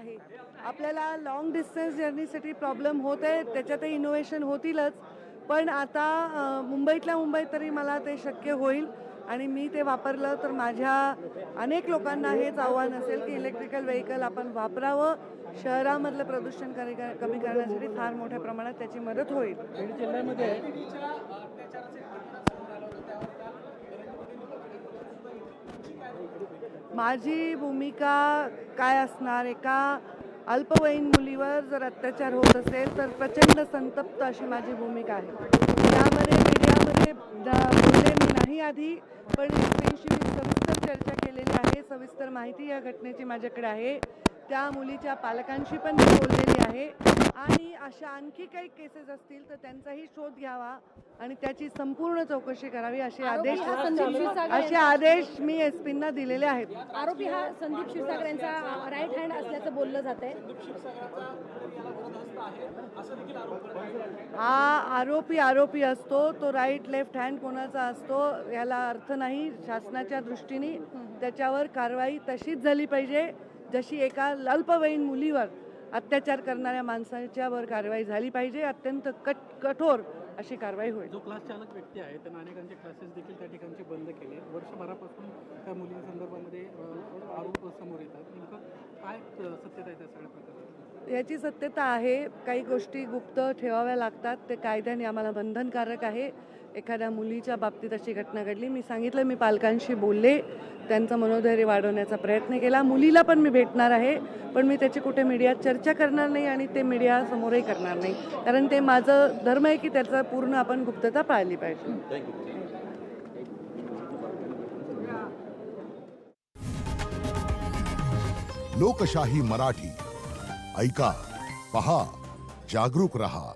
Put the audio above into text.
येत आहे. आपल्याला लॉंग डिस्टन्स जर्नीसाठी प्रॉब्लेम होत आहे, त्याच्यातही इनोव्हेशन होतीलच. पण आता मुंबईतल्या मुंबईत तरी मला ते शक्य होईल आणि मी ते वापरलं तर माझ्या अनेक लोकांना हेच आव्हान असेल की इलेक्ट्रिकल व्हेकल आपण वापरावं. शहरामधलं प्रदूषण कमी करण्यासाठी फार मोठ्या प्रमाणात त्याची मदत होईल. बीड जिल्ह्यामध्ये माझी भूमिका काय असणार? एका अल्पवयीन मुलीवर जर अत्याचार होत असेल तर प्रचंड संतप्त अशी माझी भूमिका आहे. त्यामध्ये मीडियामध्ये बोलले मी नाही आधी, पण व्यक्तींशी मी सविस्तर चर्चा केलेली आहे. सविस्तर माहिती या घटनेची माझ्याकडे आहे. त्या मुलीच्या पालकांशी पण मी बोललेली आहे आणि अशा आणखी काही केसेस असतील तर त्यांचाही शोध घ्यावा आणि त्याची संपूर्ण चौकशी करावी असे आदेश मी एसपींना दिलेले आहेत. आरोपी हा संदीप क्षीरसागर यांचा राईट हँड असल्याचं बोललं जातंय. हा आरोपी असतो, तो राईट लेफ्ट हँड कोणाचा असतो याला अर्थ नाही. शासनाच्या दृष्टीने त्याच्यावर कारवाई तशीच झाली पाहिजे जशी एका अल्पवयीन मुलीवर अत्याचार करणाऱ्या माणसाच्या वर कारवाई झाली पाहिजे. अत्यंत कठोर अशी कारवाई होईल. जो क्लास चालक व्यक्ती आहे त्यांना अनेकांचे क्लासेस देखील त्या ठिकाणचे बंद केले. वर्षभरापासून त्या मुलींसंदर्भामध्ये आरोप समोर येतात. नेमकं काय सत्यता आहे त्या सगळ्या प्रकारात? याची सत्यता आहे. काही गोष्टी गुप्त ठेवाव्या लागतात. ते कायद्याने आम्हाला बंधनकारक आहे. एखाद्या मुलीच्या बाबतीत अशी घटना घडली, मी सांगितलं मी पालकांशी बोलले, त्यांचं मनोधैर्य वाढवण्याचा प्रयत्न केला. मुलीला पण मी भेटणार आहे, पण मी त्याची कुठे मीडियात चर्चा करणार नाही आणि ते मीडियासमोरही करणार नाही, कारण ते माझं धर्म आहे की त्याचा पूर्ण आपण गुप्तता पाळली पाहिजे. लोकशाही मराठी ऐका, पहा, जागरूक रहा.